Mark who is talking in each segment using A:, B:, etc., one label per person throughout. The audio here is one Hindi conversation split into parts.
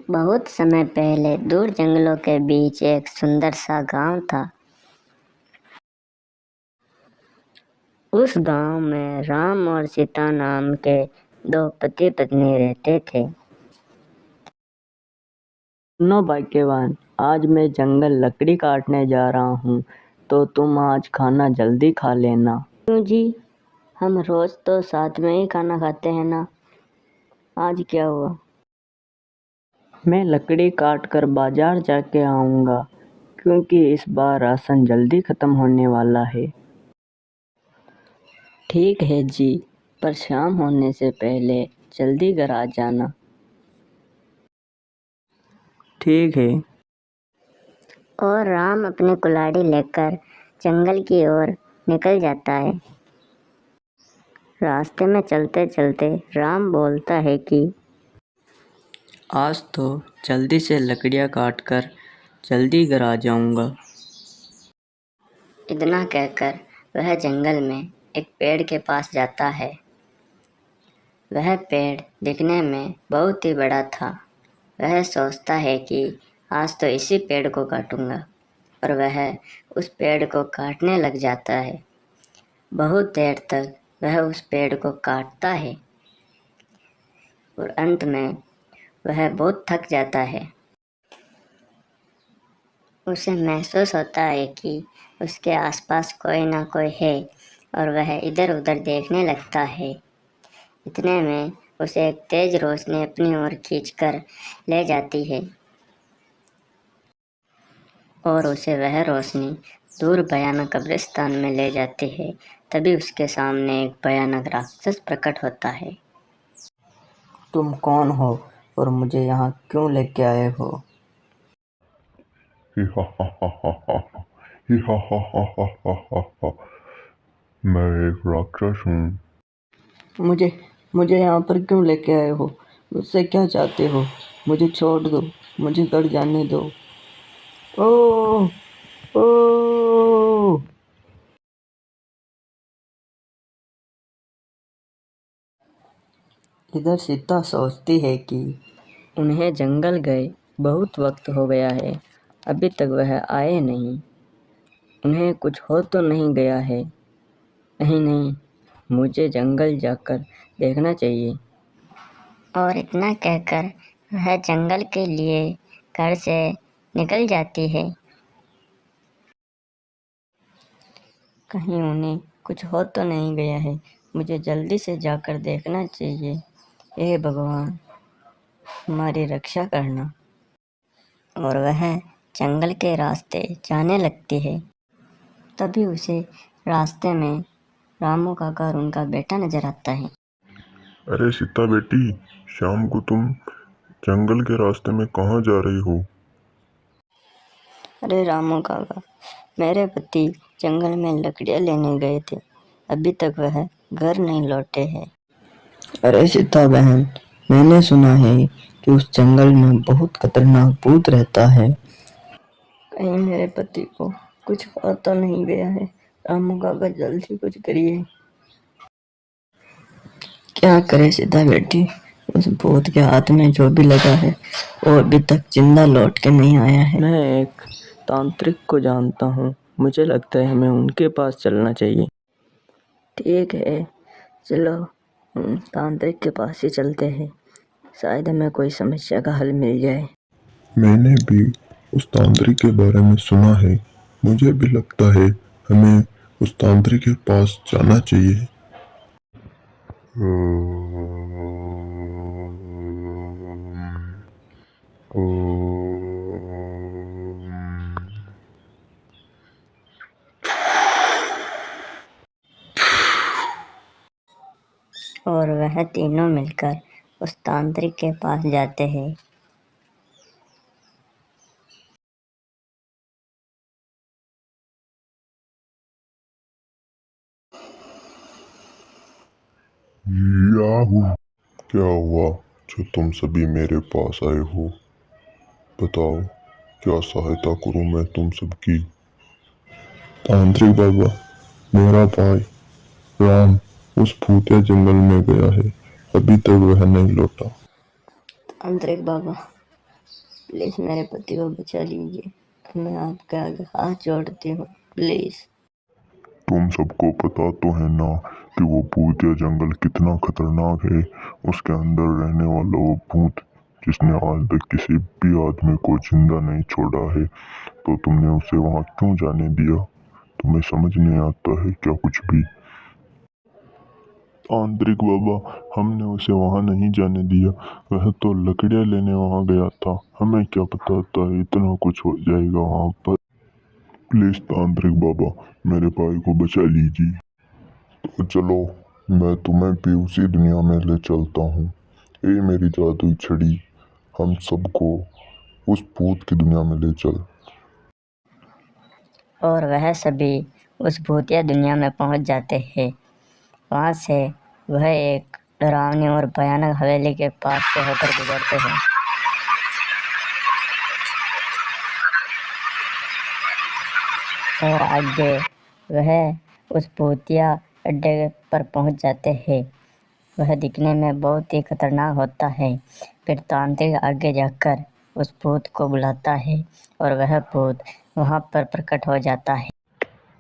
A: बहुत समय पहले दूर जंगलों के बीच एक सुंदर सा गांव था। उस गांव में राम और सीता नाम के दो पति पत्नी रहते थे।
B: सुनो भाग्यवान, आज मैं जंगल लकड़ी काटने जा रहा हूँ, तो तुम आज खाना जल्दी खा लेना।
A: क्यों जी, हम रोज तो साथ में ही खाना खाते हैं ना, आज क्या हुआ?
B: मैं लकड़ी काट कर बाजार जाके आऊँगा, क्योंकि इस बार राशन जल्दी ख़त्म होने वाला है।
A: ठीक है जी, पर शाम होने से पहले जल्दी घर आ जाना।
B: ठीक है।
A: और राम अपनी कुल्हाड़ी लेकर जंगल की ओर निकल जाता है। रास्ते में चलते चलते राम बोलता है कि
B: आज तो जल्दी से लकड़ियाँ काट कर जल्दी घर आ जाऊँगा।
A: इतना कहकर वह जंगल में एक पेड़ के पास जाता है। वह पेड़ दिखने में बहुत ही बड़ा था। वह सोचता है कि आज तो इसी पेड़ को काटूंगा, और वह उस पेड़ को काटने लग जाता है। बहुत देर तक वह उस पेड़ को काटता है और अंत में वह बहुत थक जाता है। उसे महसूस होता है कि उसके आसपास कोई ना कोई है, और वह इधर उधर देखने लगता है। इतने में उसे एक तेज रोशनी अपनी ओर खींचकर ले जाती है, और उसे वह रोशनी दूर भयानक कब्रिस्तान में ले जाती है। तभी उसके सामने एक भयानक राक्षस प्रकट होता है।
B: तुम कौन हो और मुझे यहाँ क्यों लेके आए हो?
C: मैं एक राक्षस हूँ।
B: मुझे यहाँ पर क्यों लेके आए हो? मुझसे क्या चाहते हो? मुझे छोड़ दो, मुझे घर जाने दो। ओ ओ इधर सीता सोचती है कि उन्हें जंगल गए बहुत वक्त हो गया है, अभी तक वह आए नहीं। उन्हें कुछ हो तो नहीं गया है? नहीं, मुझे जंगल जाकर देखना चाहिए।
A: और इतना कहकर वह जंगल के लिए घर से निकल जाती है। कहीं उन्हें कुछ हो तो नहीं गया है, मुझे जल्दी से जाकर देखना चाहिए। हे भगवान, हमारी रक्षा करना। और वह जंगल के रास्ते जाने लगती है। तभी उसे रास्ते में रामू काका और उनका बेटा नजर आता है।
C: अरे सीता बेटी, शाम को तुम जंगल के रास्ते में कहाँ जा रही हो?
A: अरे रामू काका, मेरे पति जंगल में लकड़ियाँ लेने गए थे, अभी तक वह घर नहीं लौटे हैं।
B: अरे सीता बहन, मैंने सुना है कि उस जंगल में बहुत खतरनाक भूत रहता है। कहीं मेरे पति को कुछ हो तो नहीं गया है? रामू काका जल्दी कुछ करिए। क्या करे सीता बेटी, उस भूत के हाथ में जो भी लगा है वो अभी तक जिंदा लौट के नहीं आया है। मैं एक तांत्रिक को जानता हूँ, मुझे लगता है हमें उनके पास चलना चाहिए। ठीक है, चलो हम तांत्रिक के पास ही चलते हैं, शायद हमें कोई समस्या का हल मिल जाए।
C: मैंने भी उस तांत्रिक के बारे में सुना है। मुझे भी लगता है हमें उस तांत्रिक के पास जाना चाहिए।
A: और वह तीनों मिलकर उस तांत्रिक के पास जाते हैं।
C: याहू! क्या हुआ जो तुम सभी मेरे पास आए हो? बताओ, क्या सहायता करूं मैं तुम सबकी? तांत्रिक बाबा, मेरा भाई राम उस भूतिया जंगल में गया है, अभी तक वह नहीं लौटा।
A: तांत्रिक बाबा,
B: प्लीज़ मेरे पति को बचा लीजिए, मैं आपके आगे हाथ जोड़ती हूँ, प्लीज़।
C: तुम सबको पता तो है ना कि वो भूतिया जंगल कितना खतरनाक है। उसके अंदर रहने वाला वो भूत जिसने आज तक किसी भी आदमी को जिंदा नहीं छोड़ा है, तो तुमने उसे वहां क्यों जाने दिया? तुम्हें समझ नहीं आता है क्या कुछ भी? तांत्रिक बाबा, हमने उसे वहां नहीं जाने दिया। वह तो लकड़ियां लेने वहां गया था। हमें क्या पता था इतना कुछ हो जाएगा वहां पर। प्लीज तांत्रिक बाबा, मेरे भाई को बचा लीजिए। तो चलो, मैं तुम्हें भी उसी दुनिया में ले चलता हूँ। ये मेरी जादुई छड़ी हम सबको उस भूत की दुनिया में ले चल।
A: और वह सभी उस भूतिया दुनिया में पहुंच जाते हैं। वहां से वह एक डरावनी और भयानक हवेली के पास से होकर गुजरते हैं। और आगे वह उस भूतिया अड्डे पर पहुंच जाते हैं। वह दिखने में बहुत ही खतरनाक होता है। फिर तांत्रिक आगे जाकर उस भूत को बुलाता है और वह भूत वहां पर प्रकट हो जाता है।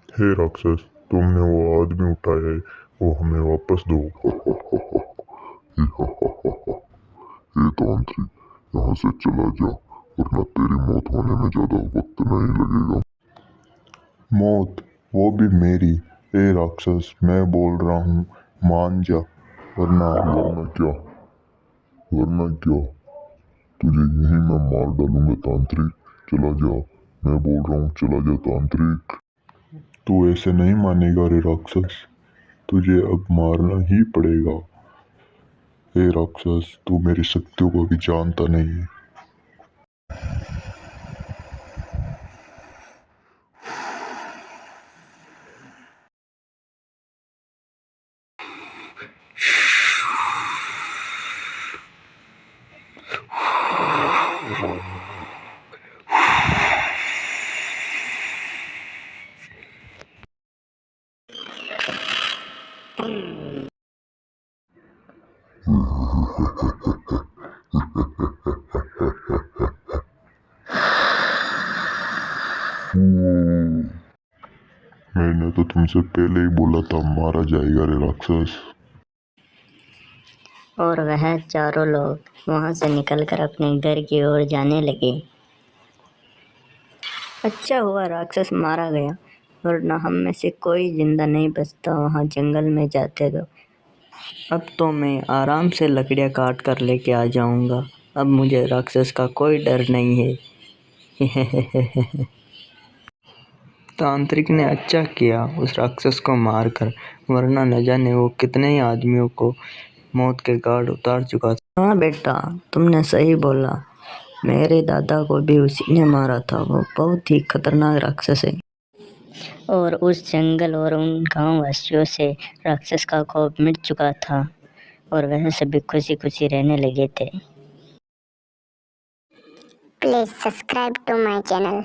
C: हे राक्षस, तुमने वो आदमी उठाया है, वो हमें वापस दो। हे तांत्रिक, यहाँ से चला जा, वरना तेरी मौत होने में ज्यादा वक्त नहीं लगेगा। मौत, वो भी मेरी? हे राक्षस, मैं बोल रहा हूँ, मान जा, वरना क्या तुझे यहीं मैं मार डालूंगा। तांत्रिक, चला जा, मैं बोल रहा हूँ, चला जा तांत्रिक। तू ऐसे नहीं मानेगा रे राक्षस, तुझे अब मारना ही पड़ेगा। हे राक्षस, तू मेरी शक्तियों को भी जानता नहीं है। मैंने तो तुमसे पहले ही बोला था, मारा जाएगा रे राक्षस।
A: और वह चारों लोग वहां से निकलकर अपने घर की ओर जाने लगे। अच्छा हुआ राक्षस मारा गया, वरना हम में से कोई जिंदा नहीं बचता वहां जंगल में जाते तो।
B: अब तो मैं आराम से लकड़ियाँ काट कर लेके आ जाऊंगा। अब मुझे राक्षस का कोई डर नहीं है। तांत्रिक ने अच्छा किया उस राक्षस को मारकर, वरना न जाने वो कितने ही आदमियों को मौत के घाट उतार चुका था। हाँ बेटा, तुमने सही बोला। मेरे दादा को भी उसी ने मारा था। वो बहुत ही खतरनाक राक्षस है।
A: और उस जंगल और उन गांव वासियों से राक्षस का खौफ मिट चुका था और वह सभी खुशी खुशी रहने लगे थे।
D: Please subscribe to my channel.